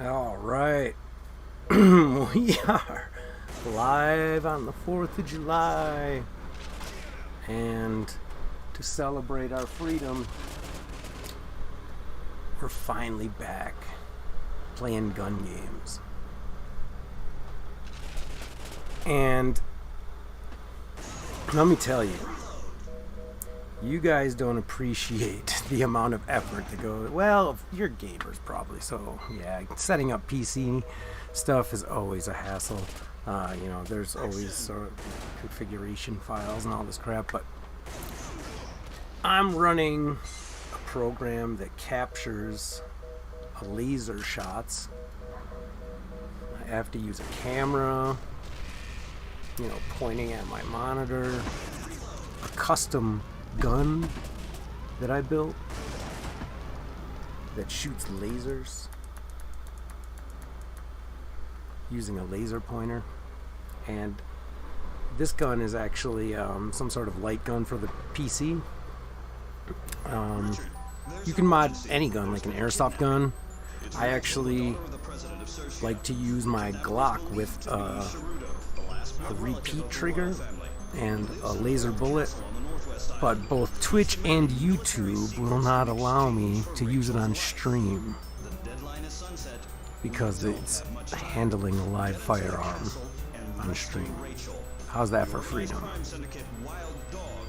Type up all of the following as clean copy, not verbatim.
All right. We are live on the 4th of July. And to celebrate our freedom, we're finally back playing gun games. And let me tell you, you guys don't appreciate the amount of effort to go, well, you're gamers probably, so yeah, setting up PC stuff is always a hassle. There's always sort of configuration files and all this crap, but I'm running a program that captures laser shots. I have to use a camera, pointing at my monitor, a custom gun that I built that shoots lasers using a laser pointer. And this gun is actually some sort of light gun for the PC. You can mod any gun, like an airsoft gun. I actually like to use my Glock with a repeat trigger and a laser bullet, but both Twitch and YouTube will not allow me to use it on stream because it's handling a live firearm on stream. How's that for freedom?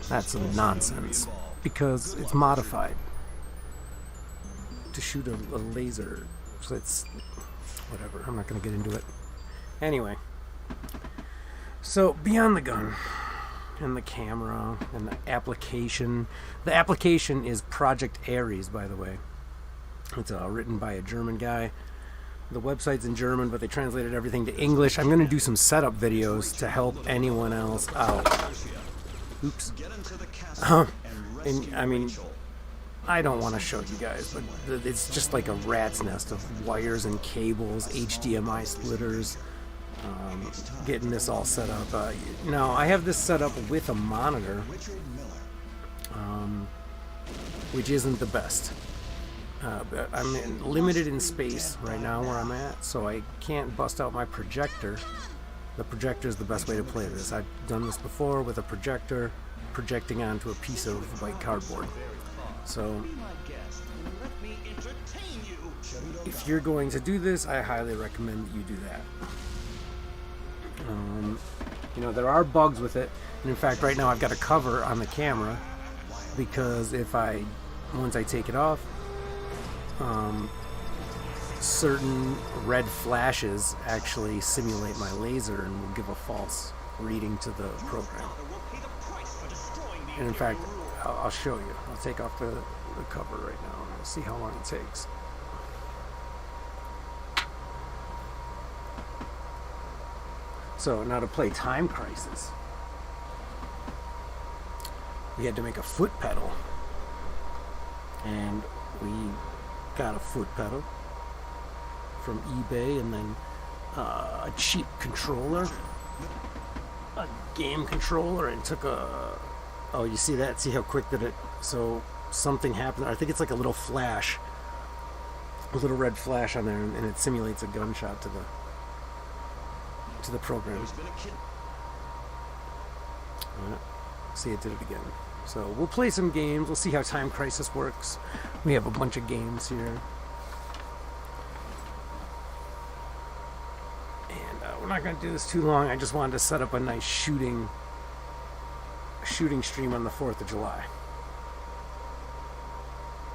That's some nonsense, because it's modified to shoot a laser. So it's whatever, I'm not going to get into it. Anyway, so beyond the gun and the camera and the application is Project Ares, by the way. It's written by a German guy. The website's in German, but they translated everything to English. I'm going to do some setup videos to help anyone else out. Oops. And I mean, I don't want to show you guys, but it's just like a rat's nest of wires and cables, HDMI splitters, getting this all set up. Now, I have this set up with a monitor, which isn't the best. But I'm limited in space right now where I'm at, so I can't bust out my projector. The projector is the best way to play this. I've done this before with a projector projecting onto a piece of white cardboard. So if you're going to do this, I highly recommend that you do that. There are bugs with it, and in fact right now I've got a cover on the camera because once I take it off, certain red flashes actually simulate my laser and will give a false reading to the program. And in fact, I'll show you. I'll take off the cover right now and we'll see how long it takes. So now to play Time Crisis, we had to make a foot pedal, and we got a foot pedal from eBay, and then a cheap controller, a game controller, and took oh, you see that? See how quick that so something happened. I think it's like a little flash, a little red flash on there, and it simulates a gunshot to the program. See, it did it again. So we'll play some games. We'll see how Time Crisis works. We have a bunch of games here. And we're not going to do this too long. I just wanted to set up a nice shooting stream on the 4th of July.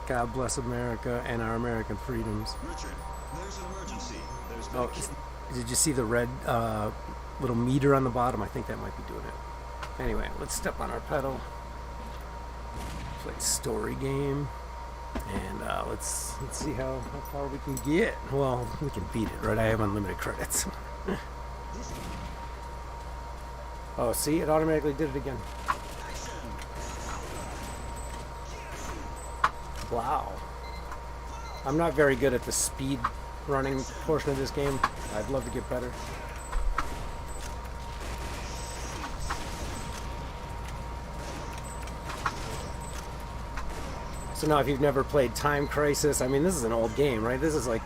God bless America and our American freedoms. Richard, there's an emergency. Oh, did you see the red little meter on the bottom? I think that might be doing it. Anyway, let's step on our pedal. Play story game, and let's see how far we can get. Well, we can beat it, right? I have unlimited credits. Oh, see, it automatically did it again. Wow. I'm not very good at the speed running portion of this game. I'd love to get better. So now if you've never played Time Crisis, I mean, this is an old game, right? This is like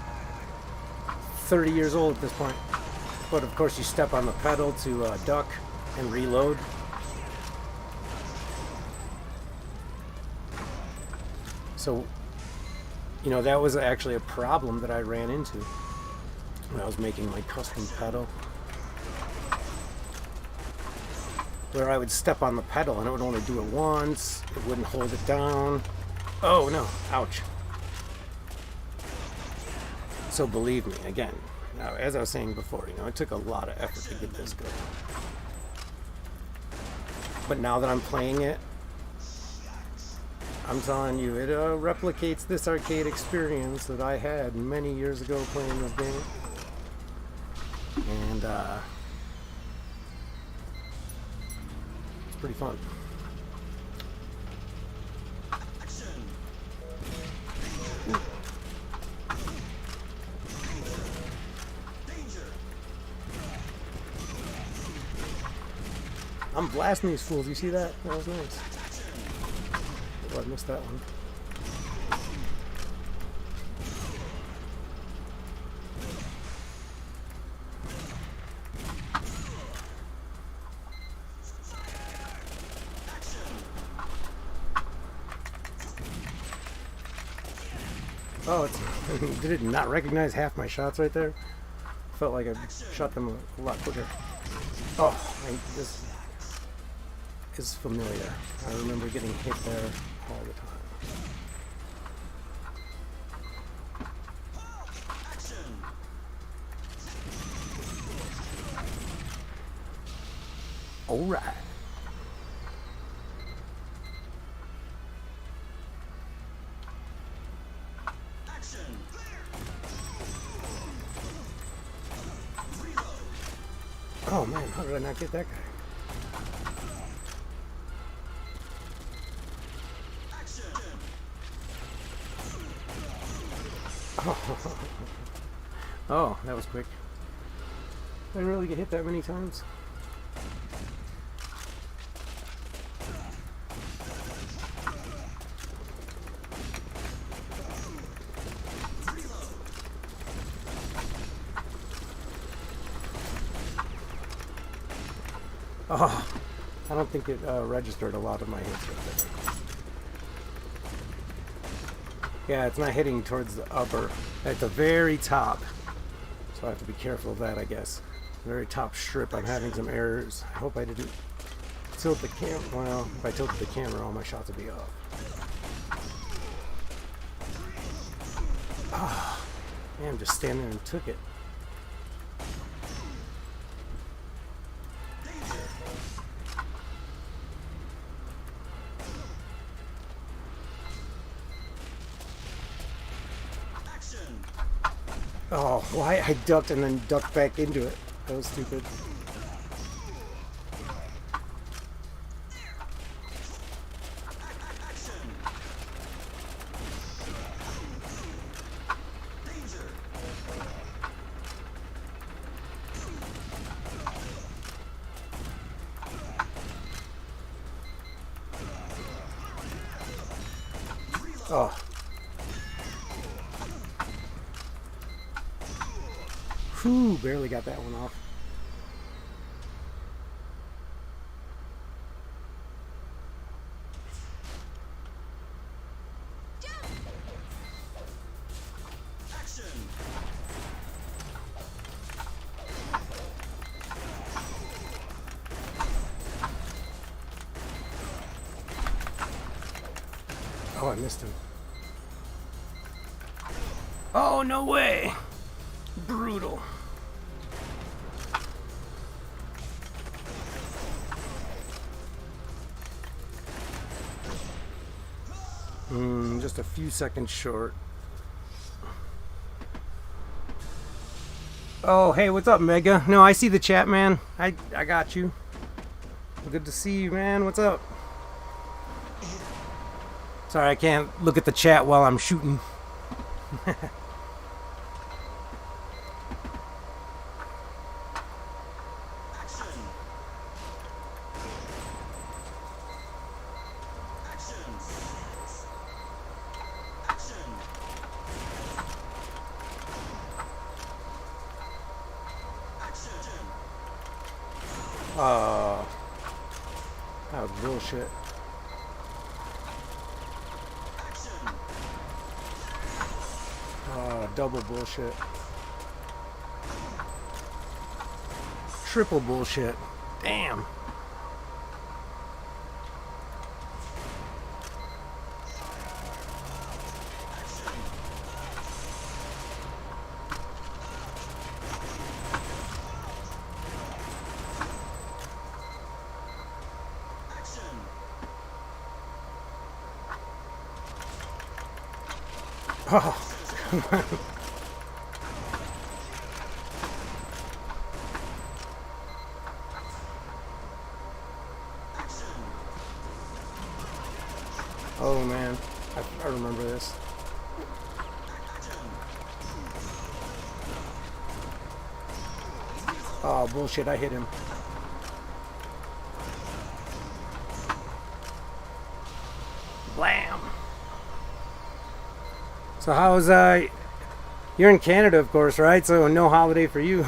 30 years old at this point. But of course you step on the pedal to duck and reload. So, you know, that was actually a problem that I ran into when I was making my custom pedal. Where I would step on the pedal and it would only do it once, it wouldn't hold it down. Oh no, ouch. So believe me, again, now, as I was saying before, you know, it took a lot of effort to get this good. But now that I'm playing it, I'm telling you, it replicates this arcade experience that I had many years ago playing this game. And it's pretty fun. I'm blasting these fools. You see that? That was nice. Oh, I missed that one. Oh, it's, did it not recognize half my shots right there? Felt like I shot them a lot quicker. Oh, this is familiar. I remember getting hit there all the time. All right. Oh man, how did I not get that guy? Oh, that was quick. I didn't really get hit that many times. Oh, I don't think it registered a lot of my hits right there. Yeah, it's not hitting towards the upper, at the very top. So I have to be careful of that, I guess. Very top strip, I'm having some errors. I hope I didn't tilt the camera. Well, if I tilted the camera, all my shots would be off. Oh, man, just stand there and took it. Oh, why I ducked and then ducked back into it. That was stupid. Oh. Whew, barely got that one off. Oh, I missed him. Oh, no way! Brutal. Just a few seconds short. Oh, hey, what's up, Mega? No, I see the chat, man. I got you. Good to see you, man. What's up? Sorry, I can't look at the chat while I'm shooting. Oh, that was bullshit. Oh, double bullshit. Triple bullshit. Damn. Oh, come on. Oh man, I remember this. Oh bullshit, I hit him. Blam! So how's you're in Canada of course, right? So no holiday for you.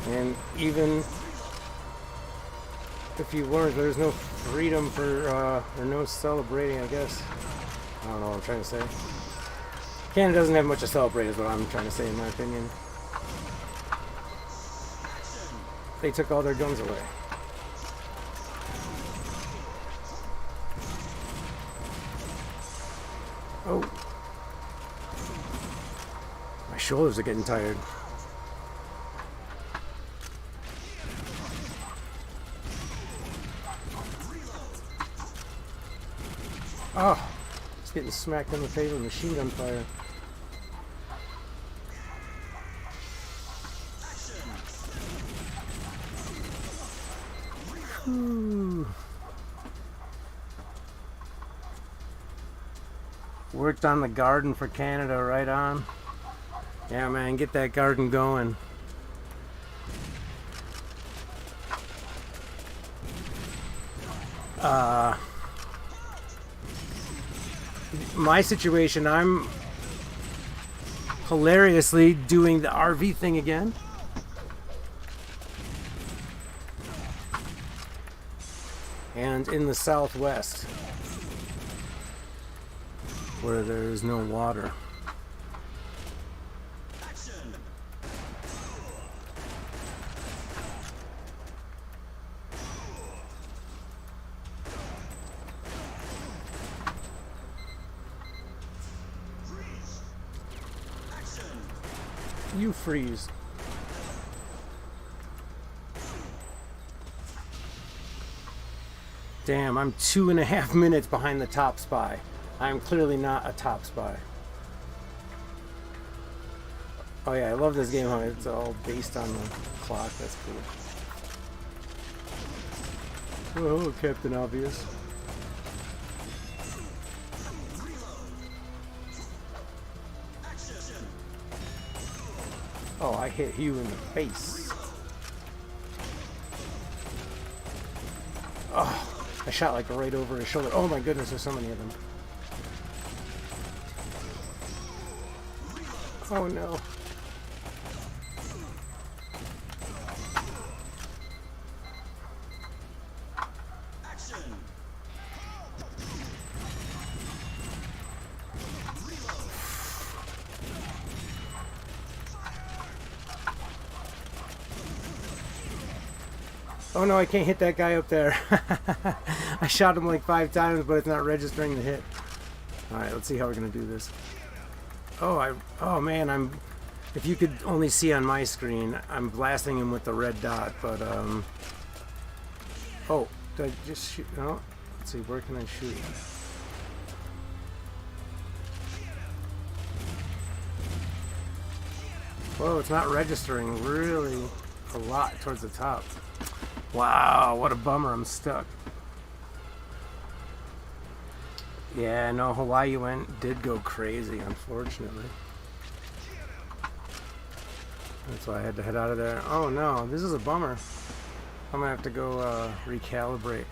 And even if you weren't, there's no freedom for or no celebrating, I guess. I don't know what I'm trying to say. Canada doesn't have much to celebrate is what I'm trying to say in my opinion. They took all their guns away. Oh. My shoulders are getting tired. Oh. It's getting smacked in the face with machine gun fire. Ooh. Worked on the garden for Canada, right on. Yeah, man, get that garden going. My situation, I'm hilariously doing the RV thing again. And in the Southwest, where there's no water. You freeze. Damn, I'm 2.5 minutes behind the top spy. I'm clearly not a top spy. Oh yeah, I love this game, huh? It's all based on the clock. That's cool. Oh, Captain Obvious. Oh, I hit you in the face. Oh, I shot like right over his shoulder. Oh my goodness, there's so many of them. Oh no. Oh no, I can't hit that guy up there. I shot him like 5 times, but it's not registering the hit. Alright, let's see how we're gonna do this. Oh man, if you could only see on my screen, I'm blasting him with the red dot, but oh, did I just shoot? No, let's see, where can I shoot? Whoa, it's not registering really a lot towards the top. Wow, what a bummer, I'm stuck. Yeah, no, Hawaii did go crazy, unfortunately. That's why I had to head out of there. Oh no, this is a bummer. I'm gonna have to go recalibrate.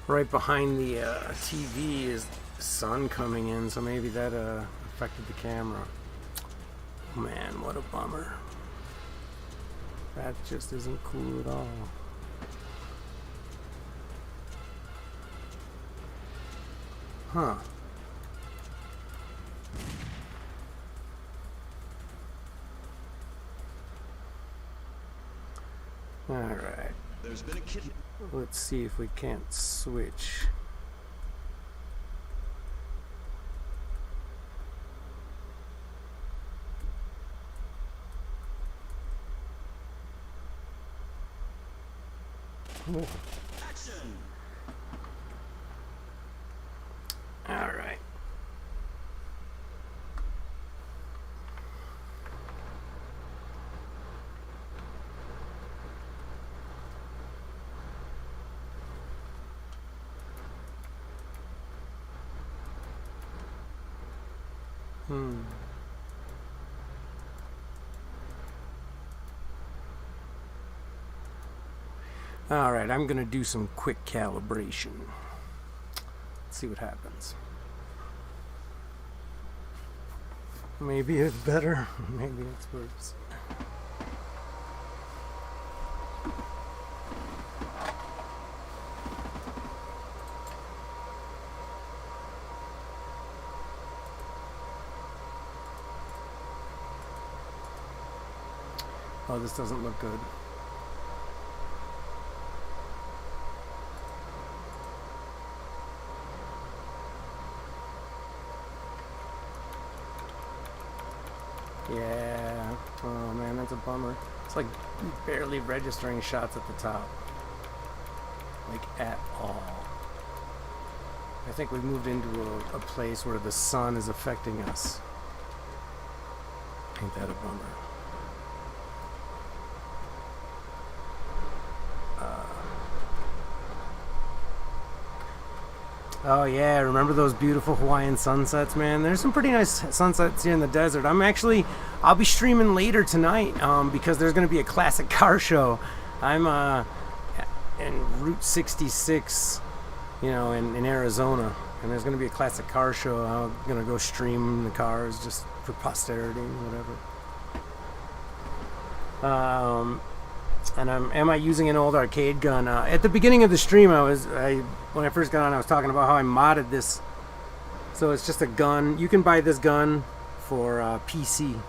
Right behind the TV is the sun coming in, so maybe that affected the camera. Man, what a bummer. That just isn't cool at all. Huh. Alright. There's been a kid. Let's see if we can't switch. Ooh. Action! All right. All right, I'm gonna do some quick calibration. Let's see what happens. Maybe it's better, maybe it's worse. Oh, this doesn't look good. Yeah. Oh man, that's a bummer. It's like barely registering shots at the top. Like at all. I think we've moved into a place where the sun is affecting us. Ain't that a bummer? Oh yeah, remember those beautiful Hawaiian sunsets, man? There's some pretty nice sunsets here in the desert. I'll be streaming later tonight because there's going to be a classic car show. I'm in Route 66, you know, in Arizona, and there's going to be a classic car show. I'm going to go stream the cars just for posterity, whatever. And am I using an old arcade gun? At the beginning of the stream, when I first got on, I was talking about how I modded this. So it's just a gun. You can buy this gun for PC,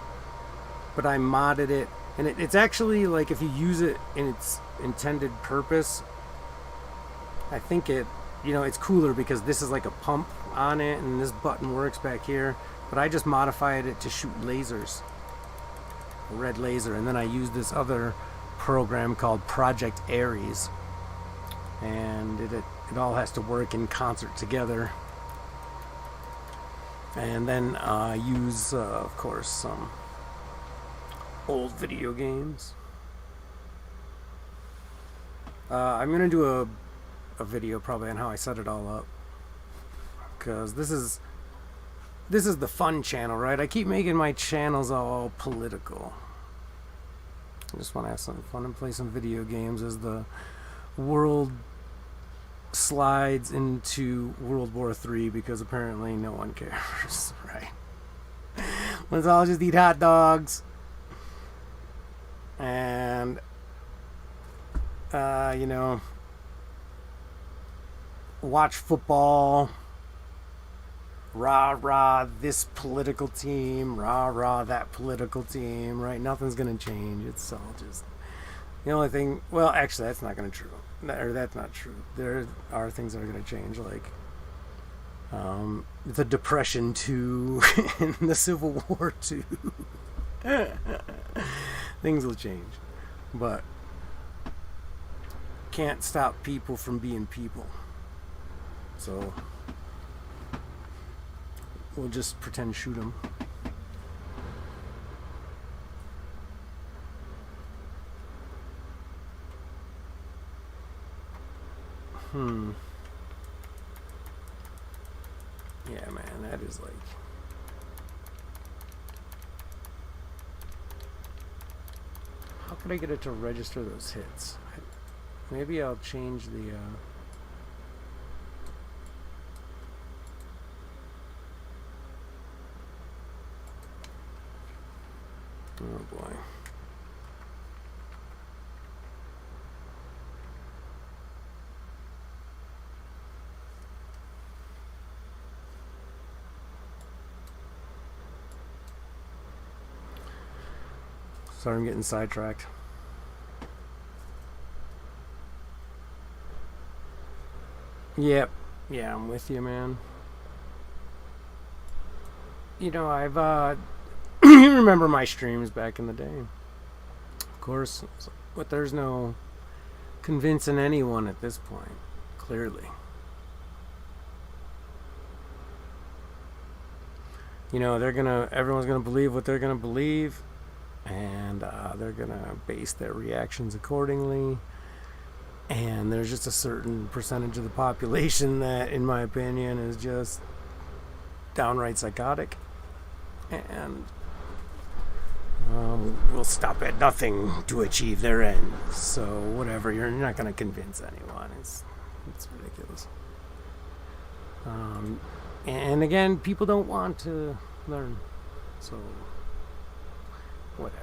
but I modded it, and it's actually like if you use it in its intended purpose, I think it's cooler because this is like a pump on it, and this button works back here. But I just modified it to shoot lasers, a red laser, and then I used this other program called Project Ares, and it all has to work in concert together. And then use of course some old video games. I'm gonna do a video probably on how I set it all up, because this is the fun channel, right? I keep making my channels all political. I just want to have some fun and play some video games as the world slides into World War III, because apparently no one cares, right? Let's all just eat hot dogs and, watch football. Rah, rah, this political team. Rah, rah, that political team, right? Nothing's going to change. It's all just... The only thing... Well, actually, that's not going to true. That's not true. There are things that are going to change, like the Depression 2 and the Civil War 2. Things will change. But can't stop people from being people. So... we'll just pretend shoot them. Yeah, man, that is like... How could I get it to register those hits? Maybe I'll change the... Oh boy. Sorry, I'm getting sidetracked. Yep. Yeah, I'm with you, man. You know, I've, you remember my streams back in the day. Of course, but there's no convincing anyone at this point, clearly. You know, everyone's gonna believe what they're gonna believe, and they're gonna base their reactions accordingly. And there's just a certain percentage of the population that, in my opinion, is just downright psychotic, and will stop at nothing to achieve their ends. So whatever, you're not gonna convince anyone. It's ridiculous. And again, people don't want to learn, so whatever.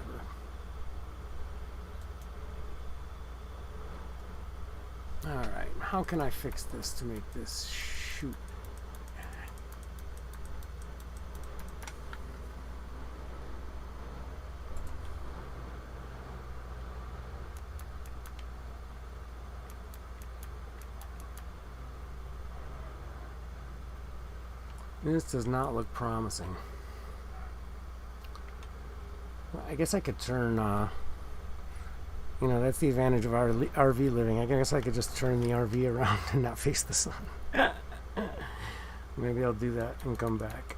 Alright, how can I fix this to make this shoot? This does not look promising. Well, I guess I could turn, you know, that's the advantage of our RV living. I guess I could just turn the RV around and not face the sun. Maybe I'll do that and come back.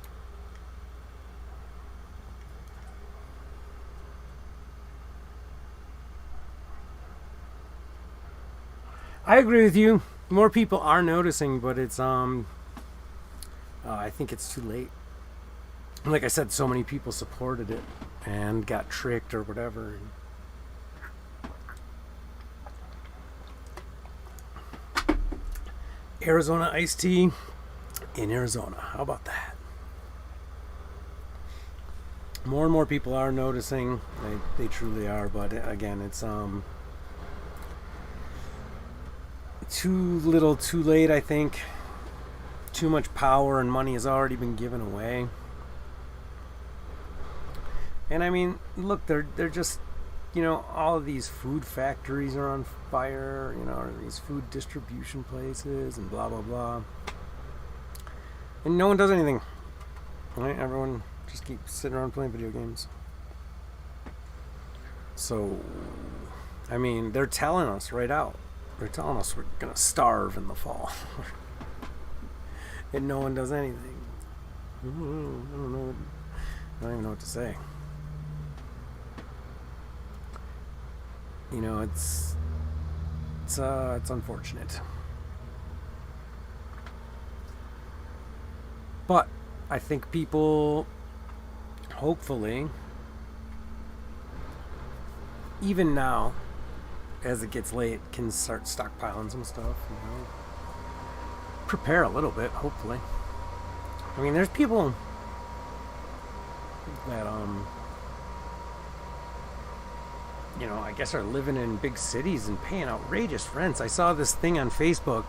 I agree with you. More people are noticing, but it's, I think it's too late. Like I said, so many people supported it and got tricked or whatever. Arizona iced tea in Arizona. How about that? More and more people are noticing. They truly are, but again, it's too little, too late, I think. Too much power and money has already been given away. And I mean, look, they're just, you know, all of these food factories are on fire, you know, these food distribution places and blah, blah, blah. And no one does anything. Right? Everyone just keeps sitting around playing video games. So, I mean, they're telling us right out. They're telling us we're going to starve in the fall. And no one does anything. I don't know. I don't even know what to say. You know, it's unfortunate. But I think people, hopefully, even now, as it gets late, can start stockpiling some stuff, you know. Prepare a little bit, hopefully. I mean, there's people that, you know, I guess are living in big cities and paying outrageous rents. I saw this thing on Facebook.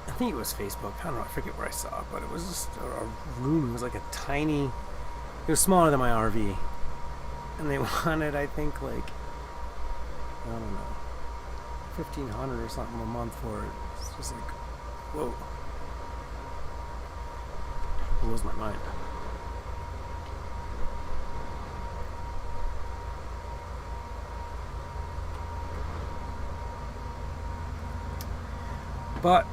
I think it was Facebook. I don't know. I forget where I saw it, but it was just a room. It was like a tiny. It was smaller than my RV, and they wanted, I think, like, I don't know, $1,500 or something a month for it. It's just like, whoa, blows my mind. But,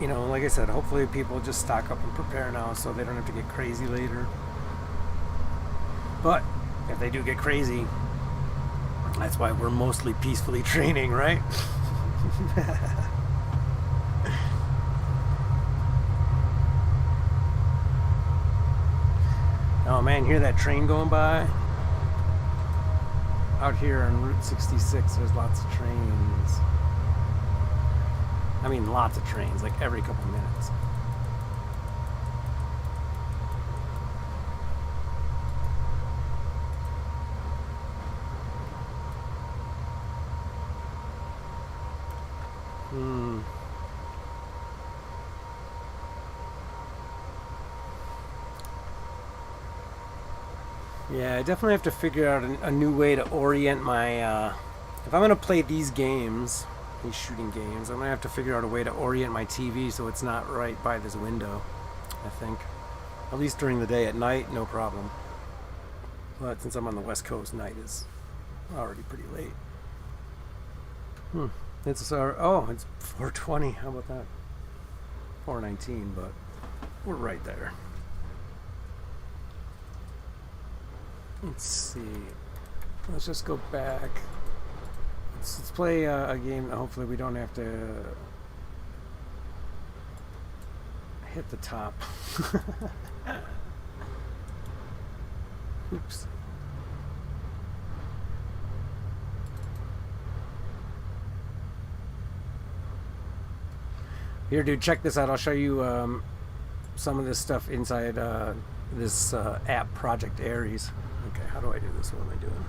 you know, like I said, hopefully people just stock up and prepare now so they don't have to get crazy later. But if they do get crazy, that's why we're mostly peacefully training, right? Oh man, hear that train going by? Out here on Route 66, there's lots of trains. I mean, lots of trains, like every couple minutes. Yeah, I definitely have to figure out a new way to orient my. If I'm gonna play these games, these shooting games, I'm gonna have to figure out a way to orient my TV so it's not right by this window. I think, at least during the day. At night, no problem. But since I'm on the West Coast, night is already pretty late. It's it's 4:20. How about that? 4:19, but we're right there. Let's see. Let's just go back. Let's play a game that hopefully we don't have to hit the top. Oops. Here, dude, check this out. I'll show you some of this stuff inside this app, Project Ares. Okay, how do I do this? What am I doing?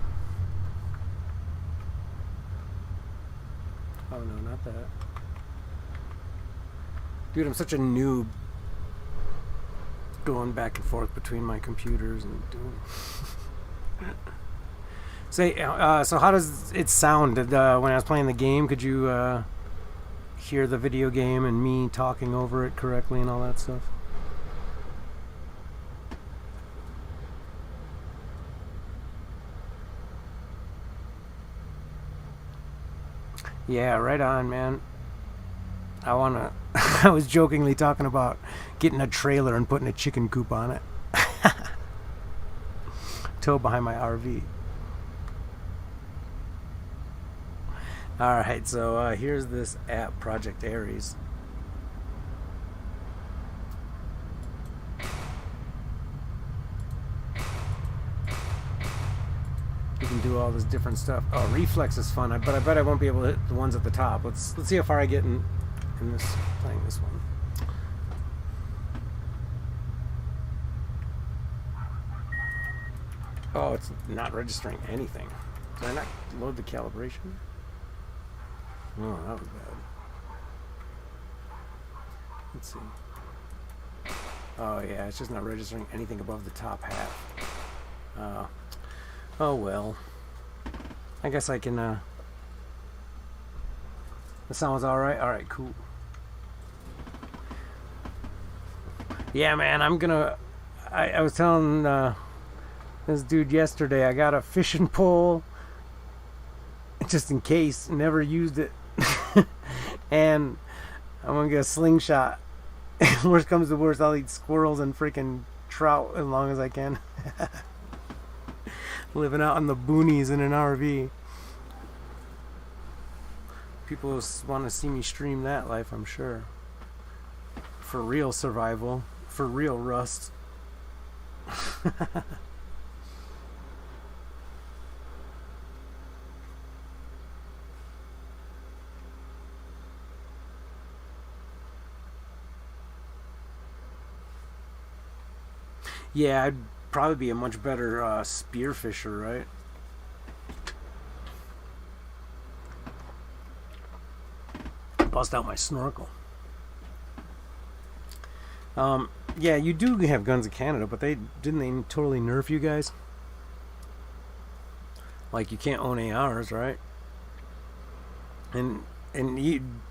Oh no, not that. Dude, I'm such a noob going back and forth between my computers and doing. Say, so how does it sound? When I was playing the game, could you hear the video game and me talking over it correctly and all that stuff? Yeah, right on, man. I wanna. I was jokingly talking about getting a trailer and putting a chicken coop on it. Tow behind my RV. Alright, so here's this app, Project Ares. You can do all this different stuff. Oh, reflex is fun, but I bet I won't be able to hit the ones at the top. Let's see how far I get in this playing this one. Oh, it's not registering anything. Did I not load the calibration? Oh, that was bad. Let's see. Oh yeah, it's just not registering anything above the top half. Oh well. I guess I can, the sound's alright? Alright, cool. Yeah, man, I'm gonna... I was telling, this dude yesterday, I got a fishing pole, just in case, never used it. And I'm gonna get a slingshot. Worst comes to worst, I'll eat squirrels and freaking trout as long as I can. Living out in the boonies in an RV. People want to see me stream that life, I'm sure. For real survival. For real rust. Yeah, I'd probably be a much better spearfisher, right? Bust out my snorkel. Yeah, you do have guns in Canada, but didn't they totally nerf you guys? Like you can't own ARs, right? And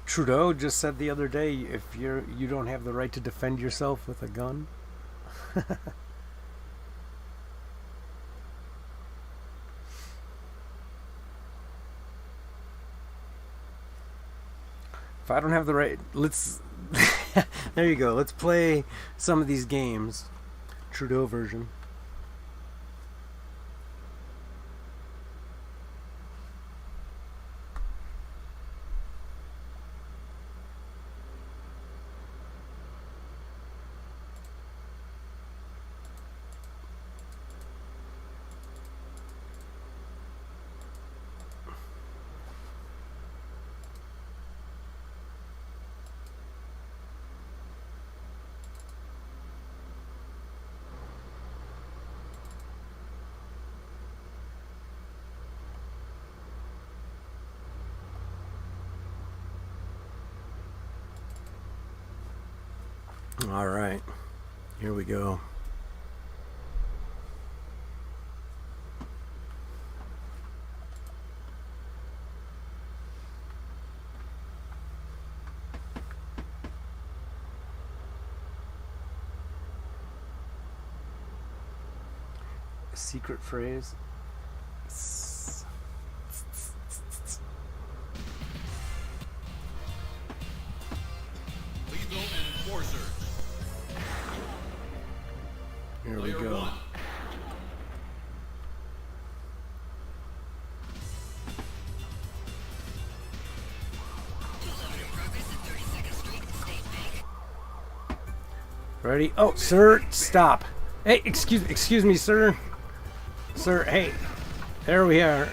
Trudeau just said the other day, if you don't have the right to defend yourself with a gun. If I don't have the right, let's... There you go. Let's play some of these games. Trudeau version. All right, here we go. Secret phrase. Lethal Enforcers. Here we Player go. one. Ready? Oh, sir, stop. Hey, excuse me, sir. Sir, hey. There we are.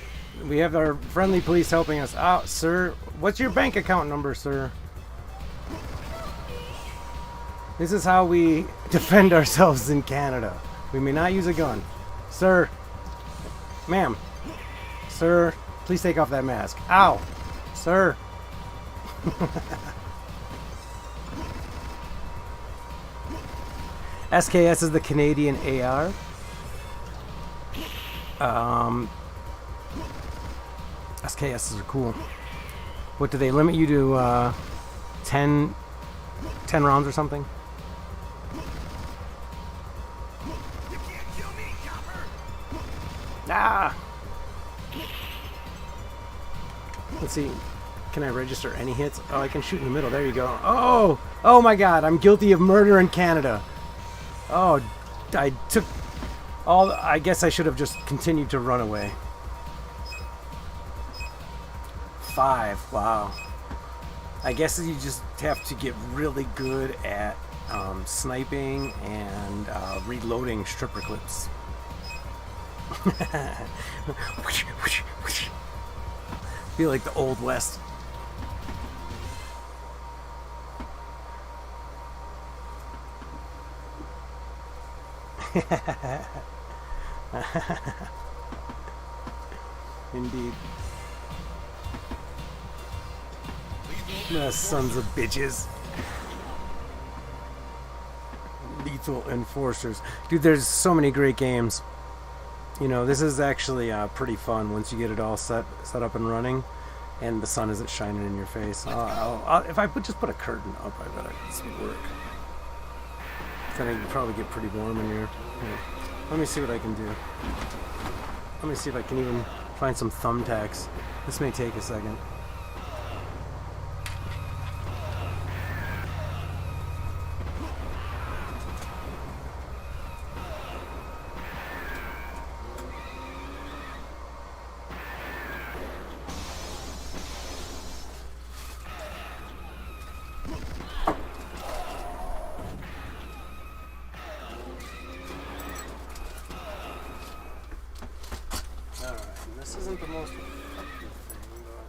We have our friendly police helping us out, sir. What's your bank account number, sir? This is how we defend ourselves in Canada. We may not use a gun. Sir. Ma'am. Sir, please take off that mask. Ow. Sir. SKS is the Canadian AR. SKSs are cool. What do they limit you to? 10 rounds or something? Ah! Let's see. Can I register any hits? Oh, I can shoot in the middle. There you go. Oh! Oh my god, I'm guilty of murder in Canada. Oh, I took all... I guess I should have just continued to run away. 5. Wow. I guess you just have to get really good at sniping and reloading stripper clips. Feel like the Old West. Indeed. Sons of bitches. Lethal Enforcers. Dude, there's so many great games. You know, this is actually pretty fun once you get it all set up and running and the sun isn't shining in your face. If I just put a curtain up, I bet this would work. Then I can probably get pretty warm in here. Let me see what I can do. Let me see if I can even find some thumbtacks. This may take a second. This isn't the most effective thing, but...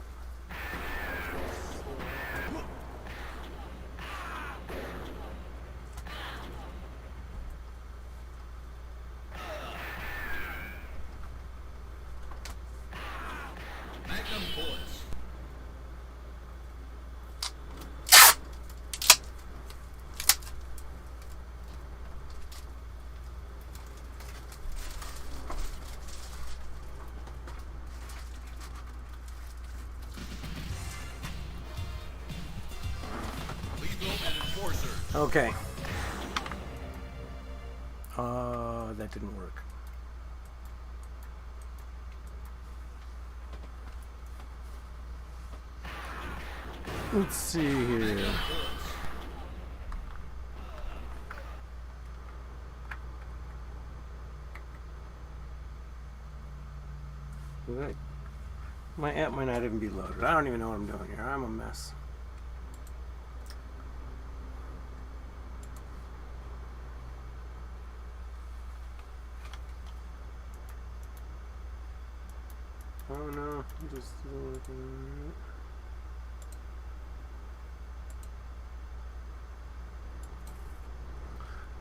Magnum bullets. Okay. That didn't work. Let's see here. My app might not even be loaded. I don't even know what I'm doing here. I'm a mess. Oh no, I'm just looking.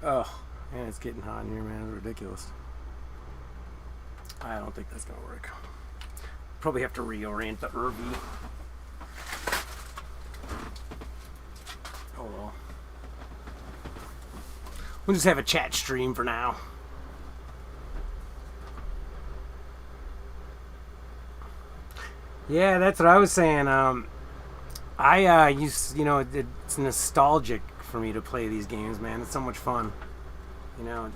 Oh, man, it's getting hot in here, man. It's ridiculous. I don't think that's gonna work. Probably have to reorient the RV. Oh well. We'll just have a chat stream for now. Yeah, that's what I was saying. I used, you know, it's nostalgic for me to play these games, man. It's so much fun. You know,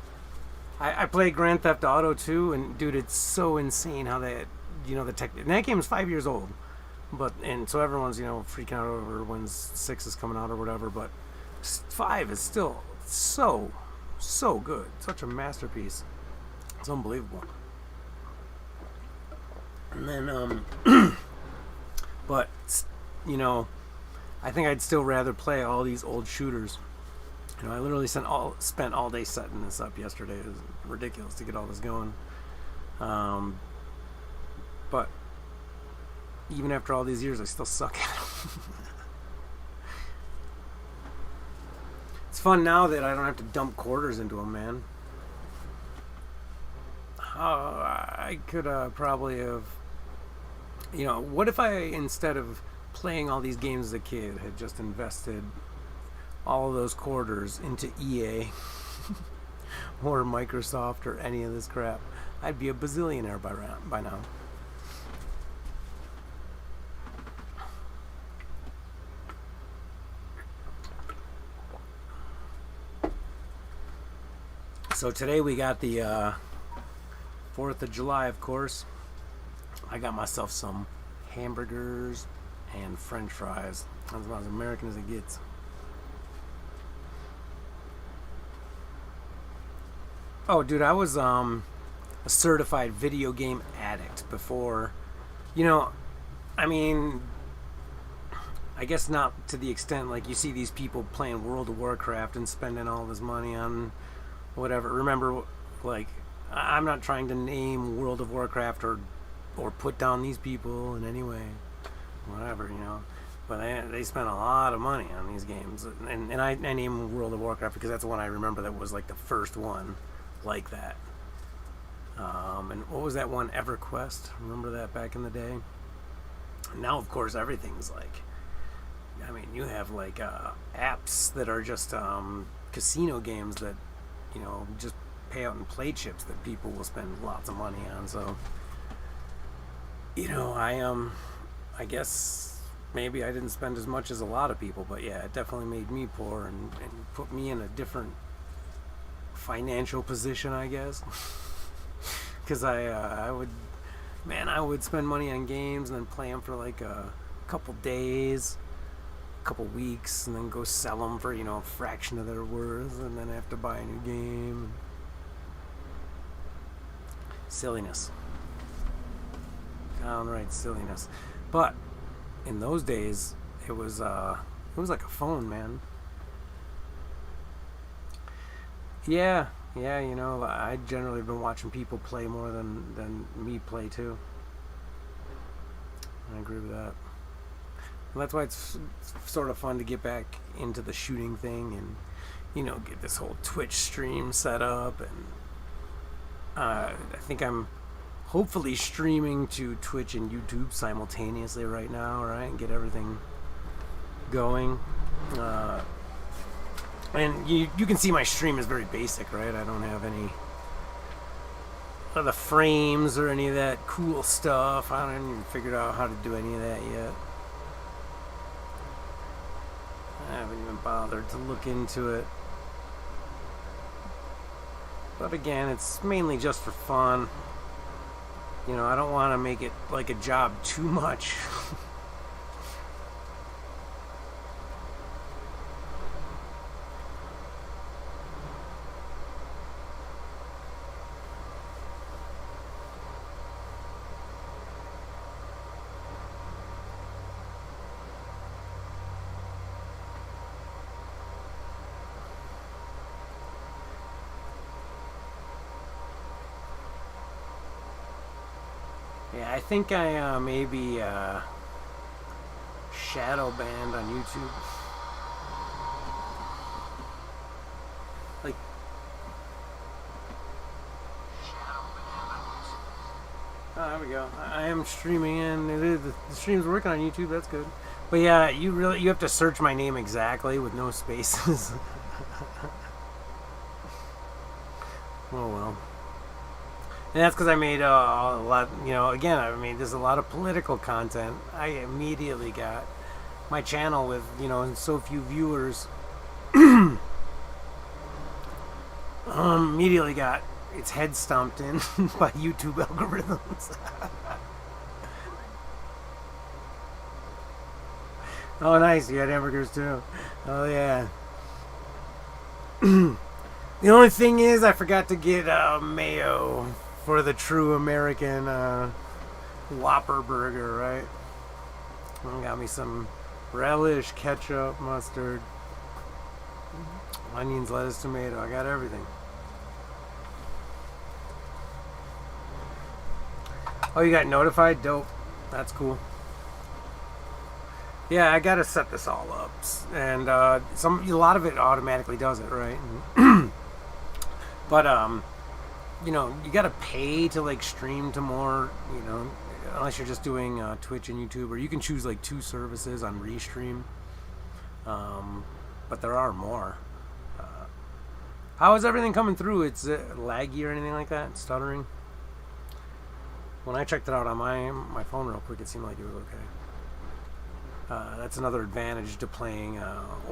I played Grand Theft Auto 2, and dude, it's so insane how they, the tech. And that game is 5 years old, but and so everyone's freaking out over when 6 is coming out or whatever. But 5 is still so good, such a masterpiece. It's unbelievable. And then but I think I'd still rather play all these old shooters. I literally spent all day setting this up yesterday. It was ridiculous to get all this going. But even after all these years, I still suck at it. It's fun now that I don't have to dump quarters into them, man. I could probably have... what if I, instead of playing all these games as a kid, had just invested all of those quarters into EA or Microsoft or any of this crap? I'd be a bazillionaire by now. So today we got the 4th of July, of course. I got myself some hamburgers and french fries. That's about as American as it gets. Oh, dude, I was a certified video game addict before. I mean, I guess not to the extent like you see these people playing World of Warcraft and spending all this money on whatever. Remember, like, I'm not trying to name World of Warcraft or put down these people in any way. Whatever, But they spent a lot of money on these games. And I name World of Warcraft because that's the one I remember that was like the first one like that. And what was that one, EverQuest? Remember that back in the day? Now, of course, everything's like, you have like apps that are just casino games that, just pay out in play chips that people will spend lots of money on. So, I guess maybe I didn't spend as much as a lot of people, but yeah, it definitely made me poor and put me in a different financial position, I guess. Because I would spend money on games and then play them for like a couple days, a couple weeks, and then go sell them for a fraction of their worth, and then have to buy a new game. Silliness. Downright silliness. But in those days, it was like a phone, man. Yeah, I generally been watching people play more than me play too. I agree with that. And that's why it's sort of fun to get back into the shooting thing and, get this whole Twitch stream set up. And I think I'm hopefully streaming to Twitch and YouTube simultaneously right now, right? And get everything going. And you can see my stream is very basic, right? I don't have any of the frames or any of that cool stuff. I haven't even figured out how to do any of that yet. I haven't even bothered to look into it. But again, it's mainly just for fun. I don't want to make it like a job too much. Yeah, I think I maybe shadow banned on YouTube. Like, oh, there we go. I am streaming in. The stream's working on YouTube. That's good. But yeah, you have to search my name exactly with no spaces. Oh well. And that's because I made a lot, again, I mean, there's a lot of political content. I immediately got my channel with, so few viewers. Immediately got, its head stomped in by YouTube algorithms. Oh, nice. You had hamburgers too. Oh, yeah. The only thing is, I forgot to get mayo for the true American Whopper burger, right? Got me some relish, ketchup, mustard, onions, lettuce, tomato. I got everything. Oh, you got notified? Dope. That's cool. Yeah, I gotta set this all up, and a lot of it automatically does it, right? But you know, you gotta pay to like stream to more, you know, unless you're just doing Twitch and YouTube, or you can choose like 2 services on Restream. But there are more. How is everything coming through? It's laggy or anything like that? Stuttering? When I checked it out on my phone real quick, it seemed like it was okay. That's another advantage to playing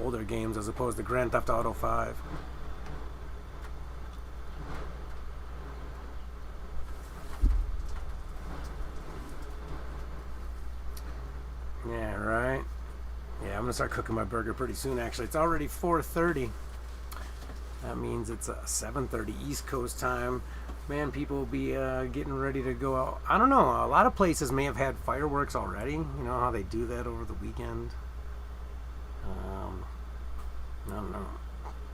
older games as opposed to Grand Theft Auto 5. Yeah, right? Yeah, I'm going to start cooking my burger pretty soon, actually. It's already 4:30. That means it's 7:30 East Coast time. Man, people will be getting ready to go out. I don't know. A lot of places may have had fireworks already. You know how they do that over the weekend? I don't know.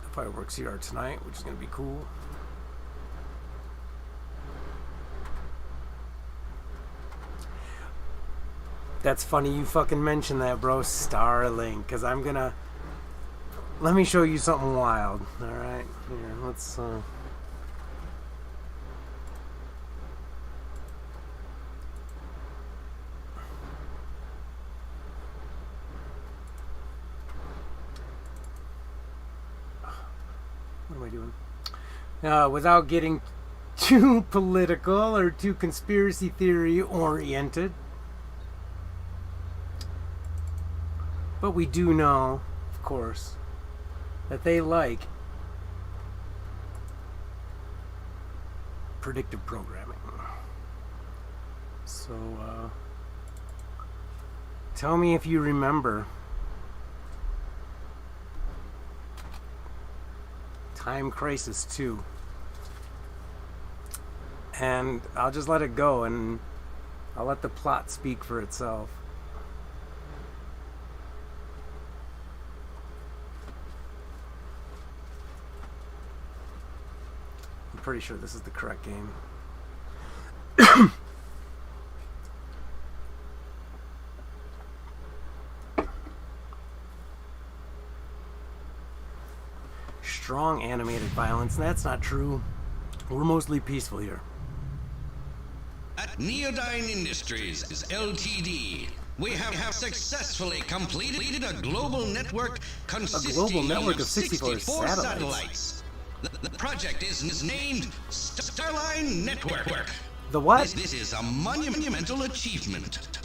The fireworks here are tonight, which is going to be cool. That's funny you fucking mentioned that, bro. Starlink. Because I'm going to... Let me show you something wild. Alright? Here, let's... What am I doing? Without getting too political or too conspiracy theory oriented. But we do know, of course, that they like predictive programming. So, tell me if you remember Time Crisis 2. And I'll just let it go and I'll let the plot speak for itself. I'm pretty sure this is the correct game. Strong animated violence. That's not true. We're mostly peaceful here. At Neodyne Industries Ltd, we have successfully completed a global network consisting of 64 satellites. The project is named Starline Network. The what? This is a monumental achievement.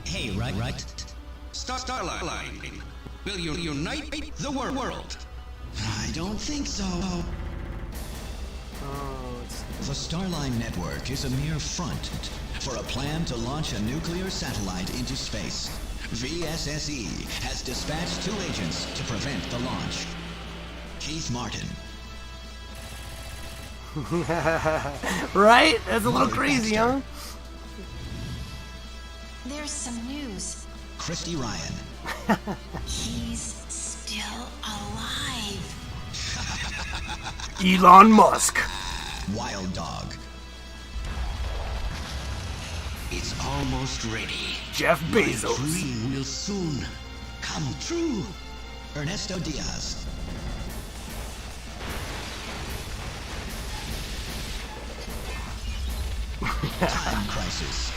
Hey, right. Starline will unite the world. I don't think so. The Starline Network is a mere front for a plan to launch a nuclear satellite into space. VSSE has dispatched 2 agents to prevent the launch. Keith Martin. Right? That's a little crazy, huh? There's some news. Christy Ryan. He's still alive. Elon Musk. Wild Dog. It's almost ready. Jeff Bezos. Dream will soon come true. Ernesto Diaz. Time Crisis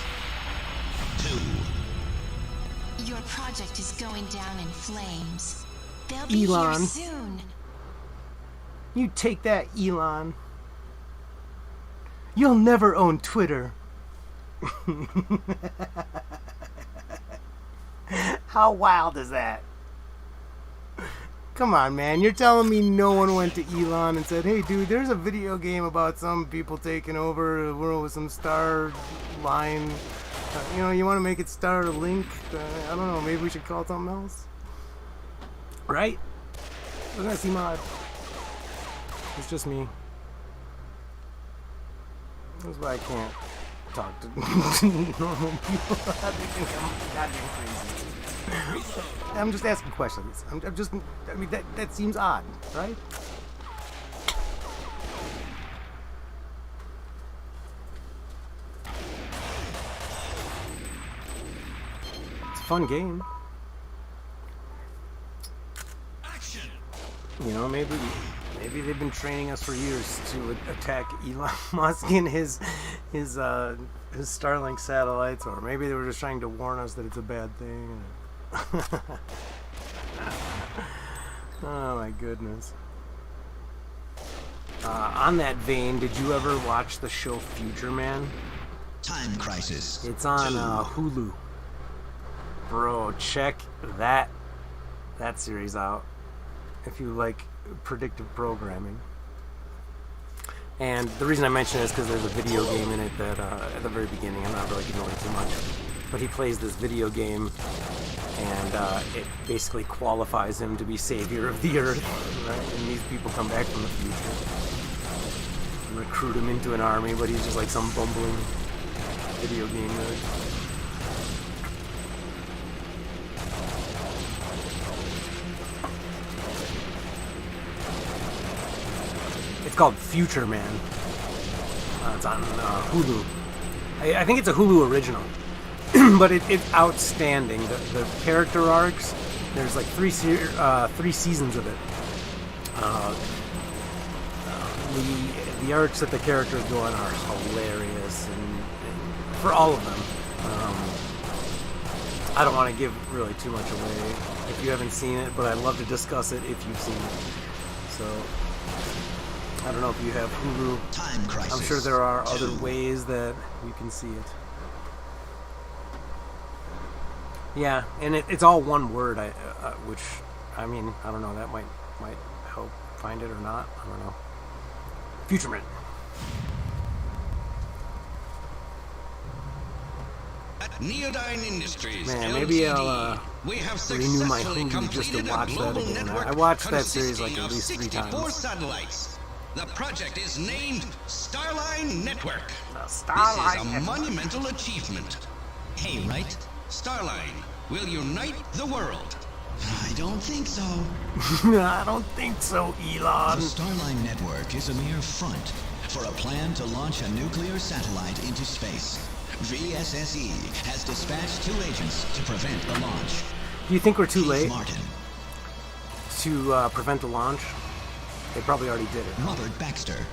2. Your project is going down in flames. They'll be Elon. here soon. You take that, Elon. You'll never own Twitter. How wild is that? Come on, man. You're telling me no one went to Elon and said, hey, dude, there's a video game about some people taking over the world with some star line. You want to make it Starlink? I don't know. Maybe we should call it something else? Right? Doesn't that seem odd? It's just me. That's why I can't talk to normal people. They think I'm goddamn crazy. I'm just asking questions. That seems odd, right? It's a fun game. Action! Maybe they've been training us for years to attack Elon Musk and his Starlink satellites, or maybe they were just trying to warn us that it's a bad thing. Oh my goodness. On that vein, did you ever watch the show Future Man? Time Crisis. It's on Hulu. Bro, check that series out if you like predictive programming. And the reason I mention it is because there's a video game in it that at the very beginning, I'm not really getting into too much, but he plays this video game, and it basically qualifies him to be savior of the earth, right? And these people come back from the future and recruit him into an army, but he's just like some bumbling video game nerd. It's called Future Man. It's on Hulu. I think it's a Hulu original, but it's outstanding. The character arcs. There's like three seasons of it. The arcs that the characters go on are hilarious, and for all of them. I don't want to give really too much away if you haven't seen it, but I'd love to discuss it if you've seen it. So. I don't know if you have Hulu. Time Crisis. I'm sure there are other ways that you can see it. Yeah, and it's all one word. Which I don't know. That might help find it or not. I don't know. Future Man. At Neodyne Industries, Man, maybe I'll we have renew my successfully Hulu just to completed a watch that global again. network I watched that series like consisting at least of 3 64 times. satellites. The project is named Starline Network. The This Starline is a Network. monumental achievement. Hey, right? Starline will unite the world. I don't think so. I don't think so, Elon. The Starline Network is a mere front for a plan to launch a nuclear satellite into space. VSSE has dispatched 2 agents to prevent the launch. Do you think we're too Keith late Martin, to prevent the launch? They probably already did it. Robert Baxter,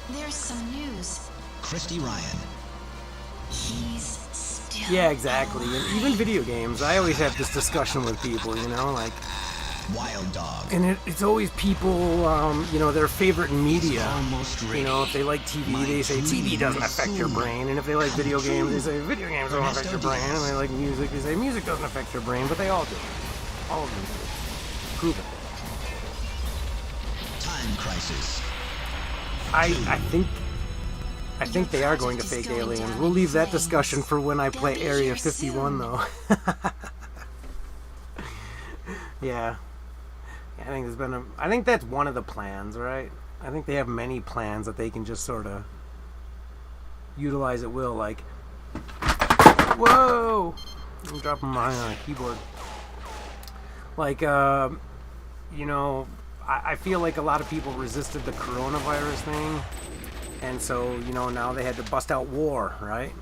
There's some news. Christy Ryan, He's still. Yeah, exactly. And even video games, I always have this discussion with people, like, Wild Dog, and it's always people, their favorite media. Almost ready. If they like TV, they say TV doesn't affect your brain. And if they like video games, they say video games don't affect your brain. And they like music, they say music doesn't affect your brain. But they all do. All of them do. Prove it. Time Crisis, I think they are going to fake aliens. We'll leave that discussion for when I play Area 51, though. Yeah. I think that's one of the plans, right? I think they have many plans that they can just sort of utilize at will, like... Whoa! I'm dropping my keyboard. Like, I feel like a lot of people resisted the coronavirus thing, and so, now they had to bust out war, right?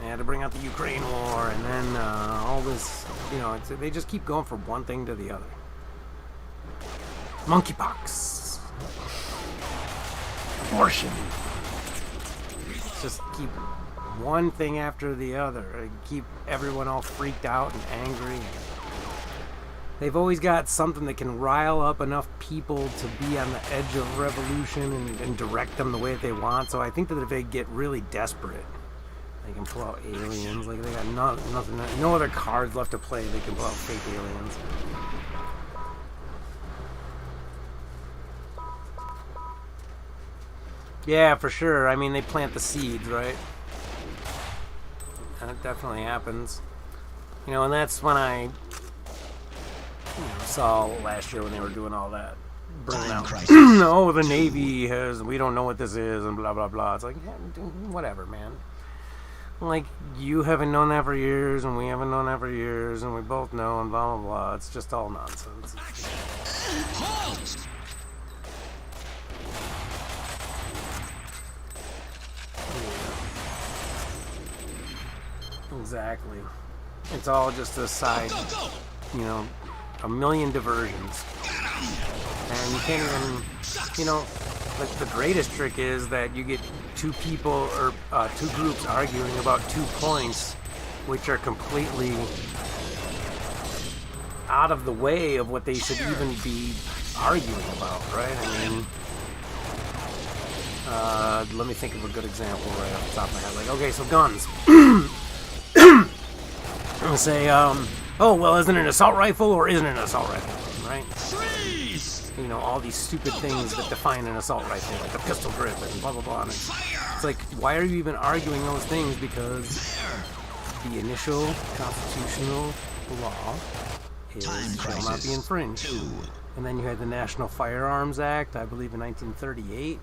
They had to bring out the Ukraine war, and then all this, they just keep going from one thing to the other. Monkeypox. Abortion. Just keep one thing after the other, and keep everyone all freaked out and angry. They've always got something that can rile up enough people to be on the edge of revolution and direct them the way that they want. So I think that if they get really desperate, They can pull out aliens. Like, they got nothing, no other cards left to play. They can pull out fake aliens. Yeah, for sure. I mean, they plant the seeds, right? And it definitely happens. You know, and that's when I saw last year when they were doing all that. Bringing out, oh, the Navy has, we don't know what this is, and blah, blah, blah. It's like, yeah, whatever, man. Like, you haven't known that for years, and we haven't known that for years, and we both know, and blah, blah, blah. It's just all nonsense. Halt! Exactly. It's all just a side, you know, a million diversions. And you can't even, you know, like the greatest trick is that you get two people or two groups arguing about 2 points, which are completely out of the way of what they should even be arguing about, right? I mean, let me think of a good example right off the top of my head. Like, okay, so guns. I'm gonna say, oh, well, isn't it an assault rifle or isn't it an assault rifle, right? Freeze! You know, all these stupid things that define an assault rifle, like a pistol grip and blah, blah, blah. And it's like, why are you even arguing those things? Because the initial constitutional law shall not be infringed. And then you had the National Firearms Act, I believe in 1938,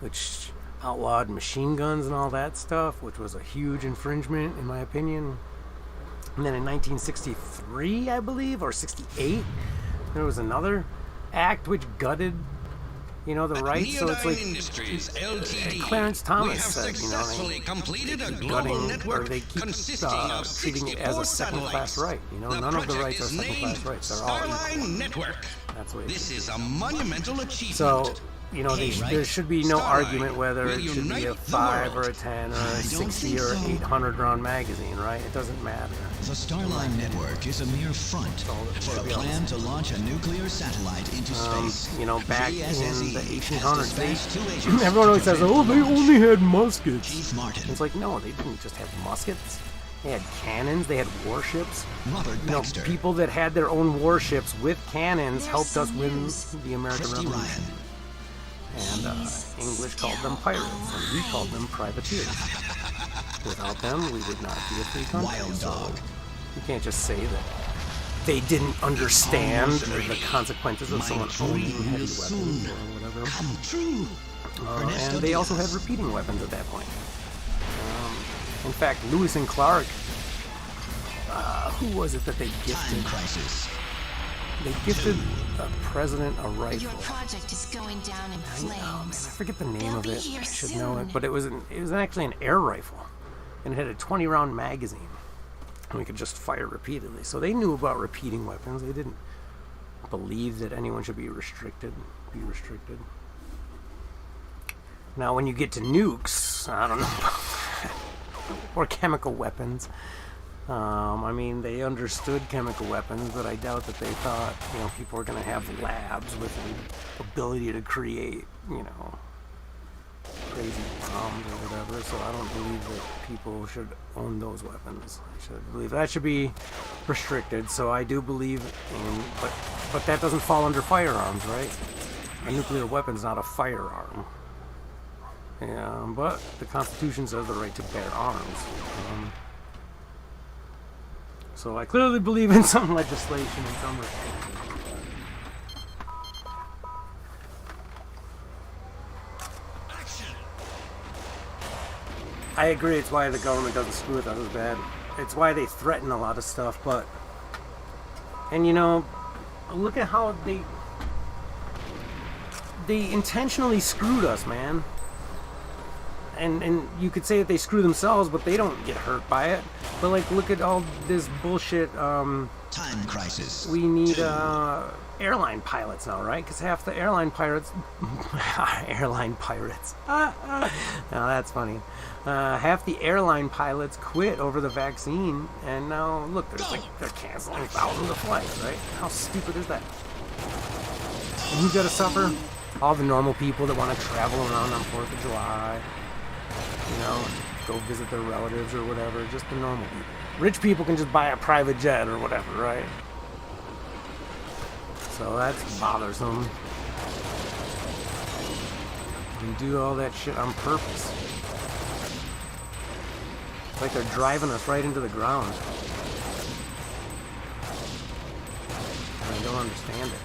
which outlawed machine guns and all that stuff, which was a huge infringement, in my opinion. And then in 1963, I believe, or 68, there was another act which gutted, you know, the rights. So it's like Industries, LTD. Clarence Thomas We have said, you know, successfully completed a they global gutting, or network they keep consisting of treating it as a 64 second-class satellites. right. You know, The none of the project rights are is second-class named rights. They're all equal. Starline Network. That's what it This is. is a monumental achievement. So, you know, there should be no Starline argument whether will it should be a unite the 5 or world. a 10 or a 60 or 800 round magazine, right? It doesn't matter. The Starline Network is a mere front for a plan to launch a nuclear satellite into space. You know, back in VSSE the has 1800s, dispatched 2 agents everyone always to says, prevent oh, the they launch. only had muskets. Keith Martin, It's like, no, they didn't just have muskets. They had cannons, they had warships. Robert You know, Baxter, people that had their own warships with cannons helped us win the American Christy Revolution. Ryan, And English called them pirates, and we called them privateers. Without them, we would not be a free country. Wild So Dog. you can't just say that they didn't understand the consequences of someone owning heavy weapons or whatever. come true. Ernesto And they also had Diaz. repeating weapons at that point. In fact, Lewis and Clark, who was it that they Time gifted? Crisis. They gifted a president a Your rifle. project is going down in Oh man, I flames. forget the name They'll of be it. here I should know soon. it, but it was actually an air rifle, and it had a 20-round magazine, and we could just fire repeatedly. So they knew about repeating weapons. They didn't believe that anyone should be restricted. Now, when you get to nukes, I don't know, or chemical weapons. I mean, they understood chemical weapons, but I doubt that they thought, you know, people were going to have labs with the ability to create, you know, crazy bombs or whatever. So I don't believe that people should own those weapons. I should believe that should be restricted. So I do believe in, but that doesn't fall under firearms, right? A nuclear weapon's not a firearm. Yeah, but the Constitution says the right to bear arms. So I clearly believe in some legislation and some restrictions. I agree, it's why the government doesn't screw with us as bad. It's why they threaten a lot of stuff, but... And you know, look at how they intentionally screwed us, man. And you could say that they screw themselves, but they don't get hurt by it. But like, look at all this bullshit. Time Crisis. We need airline pilots now, right? Because half the airline pirates, airline pirates. Now that's funny. Half the airline pilots quit over the vaccine, and now look, they're canceling thousands of flights, right? How stupid is that? And who's got to suffer? All the normal people that want to travel around on 4th of July. You know, go visit their relatives or whatever. Just the normal people. Rich people can just buy a private jet or whatever, right? So that's bothersome. And do all that shit on purpose. It's like they're driving us right into the ground. And I don't understand it.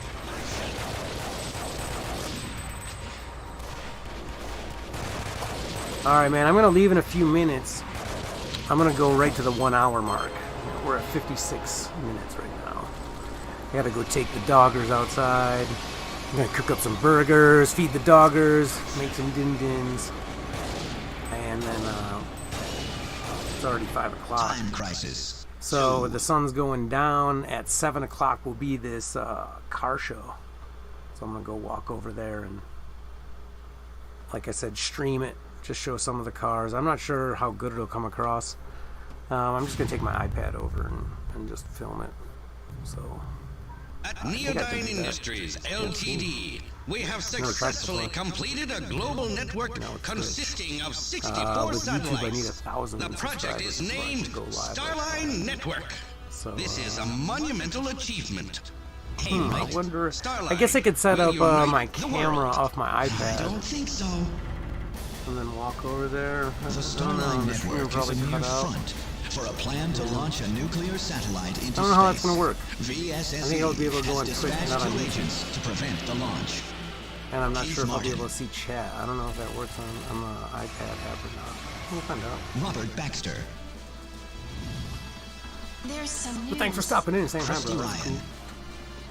Alright, man, I'm going to leave in a few minutes. I'm going to go right to the 1 hour mark. We're at 56 minutes right now. I got to go take the doggers outside. I'm going to cook up some burgers, feed the doggers, make some din-dins. And then, it's already 5 o'clock. Time crisis. So the sun's going down. At 7 o'clock will be this car show. So I'm going to go walk over there and, like I said, stream it. Just show some of the cars. I'm not sure how good it'll come across. I'm just going to take my iPad over and just film it. So At think I can Neodyne do that. Industries Ltd, we have successfully completed a global network consisting of 64 with YouTube, I need satellites. 1,000 The project is subscribers before I named can go live. Starline Network. So, This is a monumental achievement. I wonder. I guess I could set up my camera off my I iPad don't think so. and then walk over there. The I don't know, Starline the screen will Network is probably a mere cut out. front for a plan to launch a nuclear satellite into I don't know how that's space. gonna work. VSSE I think I'll be able to go on has Twitch, dispatched not on 2 YouTube. agents to prevent the launch. And I'm not Keith sure if I'll be Martin. able to see chat. I don't know if that works on the iPad app or not. We'll find out. Robert Baxter, There's some news. But thanks for stopping in and saying hi, Christy brother. That's Ryan. cool.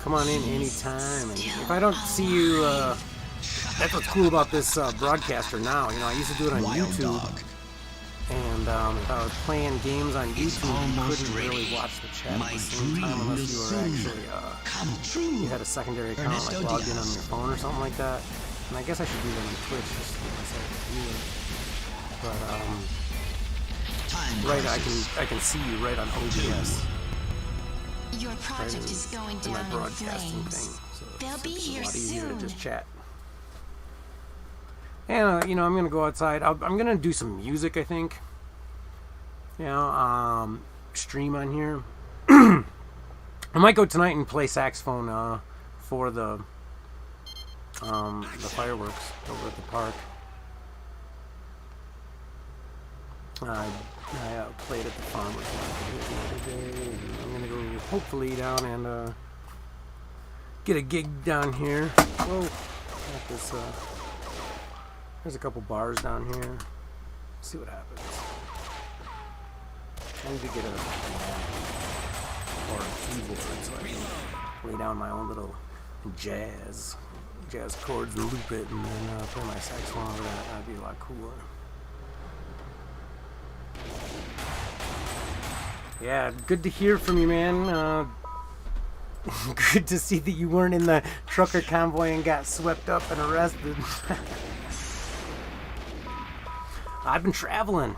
Come on in anytime. And if I don't see you, that's what's cool about this broadcaster now. You know, I used to do it on Wild YouTube. Dog, And if I was playing games on It's YouTube, you almost couldn't really ready. watch the chat My at the same time dream unless you will were soon actually, come you true. had a secondary account, Ernesto like logged in Diaz. on your phone or something like that. And I guess I should do that on Twitch just to get myself viewing. But Time right, crisis. I can see you right on OBS, Your right project is going in my down in broadcasting flames. thing. So They'll be it's here a lot easier to soon. just chat. And you know, I'm gonna go outside. I'm gonna do some music, I think. You know, stream on here. I might go tonight and play saxophone for the fireworks over at the park. I played at the farmer's market the other day. And I'm gonna go hopefully down and get a gig down here. Whoa, got this. There's a couple bars down here. See what happens. I need to get a keyboard so I can lay down my own little jazz chords and loop it, and then play my saxophone over that. That'd be a lot cooler. Yeah, good to hear from you, man. Good to see that you weren't in the trucker convoy and got swept up and arrested. I've been traveling.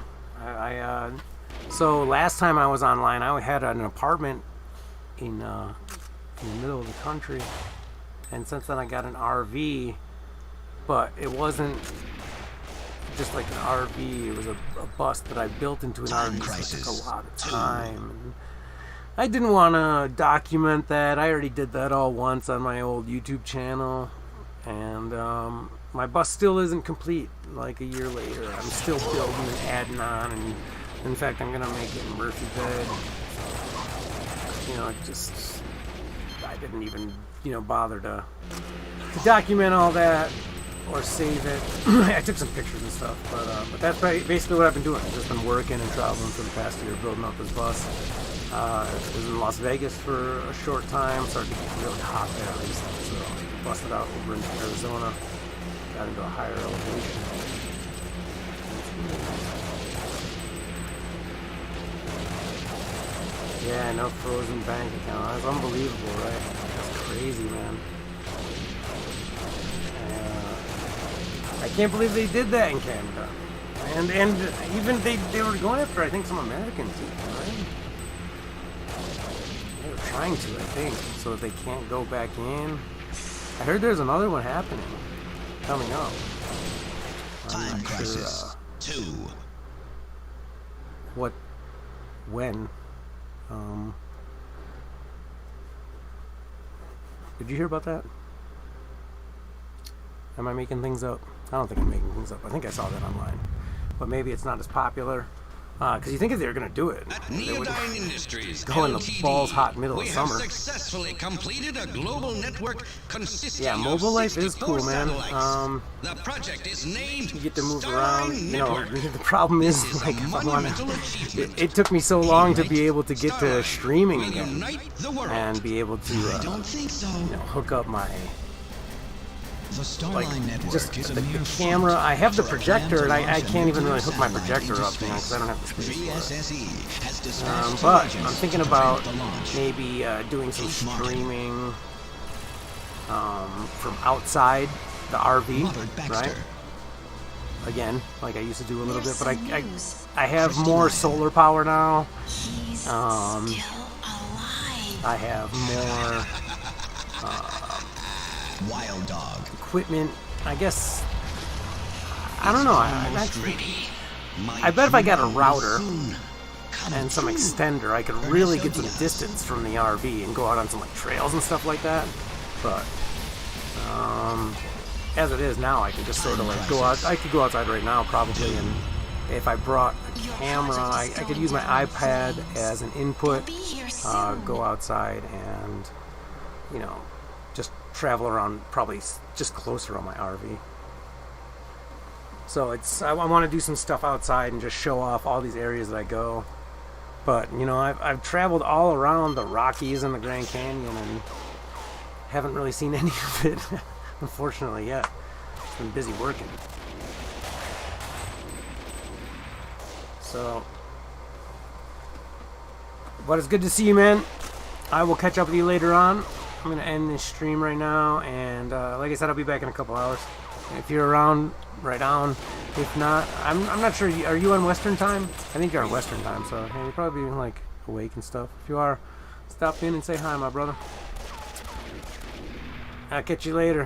So last time I was online, I had an apartment in the middle of the country, and since then I got an RV, but it wasn't just like an RV. It was a bus that I built into an Time RV, so it crisis. took a lot of time. And I didn't want to document that. I already did that all once on my old YouTube channel, and my bus still isn't complete. Like a year later, I'm still building and adding on, and in fact, I'm gonna make it Murphy bed. You know, I didn't even bother to document all that or save it. I took some pictures and stuff, but that's basically what I've been doing. I've just been working and traveling for the past year, building up this bus. I was in Las Vegas for a short time, started to get really hot there recently, so busted out over into Arizona, got into a higher elevation. Yeah, no frozen bank account. That's unbelievable, right? That's crazy, man. I can't believe they did that in Canada. And even they were going after, I think, some Americans, right? They were trying to, I think, so that they can't go back in. I heard there's another one happening, coming up. I'm Time not crisis. sure, 2. when. Did you hear about that? Am I making things up? I don't think I'm making things up. I think I saw that online. But maybe it's not as popular. Because you think if they were going to do it, At they would Neodyne Industries go in the Ltd, balls hot middle of we summer. have successfully completed a global network consisting Yeah, of mobile life is 64 cool, man. satellites. The project is named You get to move Starline around. You know, Network. the problem is, This is like, a if I want monumental to... achievement. It took me so long to be able to get to Starline streaming will again. unite the world. And be able to, I don't think so. hook up my... The Starline Like, Network just is a the mere camera. front I have the for a plan projector, to and I launch a can't even really nuclear hook my satellite projector into up, you know, because I don't have the space for it. VSSE has dispatched two But agents I'm thinking to about prevent the launch. maybe doing some Keep smart. streaming from outside the RV, Robert Baxter. right? Again, like I used to do a little There's bit, but some news. I have Christy more Ryan. solar power now. He's Um, still alive. I have more Wild Dog. equipment. I guess I don't know. I Ready. I bet if I got a router and some extender, I could really get some distance from the RV and go out on some like trails and stuff like that. But as it is now, I can just sort of like go out. I could go outside right now probably, and if I brought a camera, I could use my iPad as an input. Be here soon. Go outside and just travel around, probably just closer on my RV. So I want to do some stuff outside and just show off all these areas that I go. But I've traveled all around the Rockies and the Grand Canyon and haven't really seen any of it, unfortunately, yet. I've been busy working. So, but it's good to see you, man. I will catch up with you later on. I'm going to end this stream right now, and like I said, I'll be back in a couple hours. If you're around, right on. If not, I'm not sure. Are you on Western time? I think you're on Western time, so hey, you're probably like awake and stuff. If you are, stop in and say hi, my brother. I'll catch you later.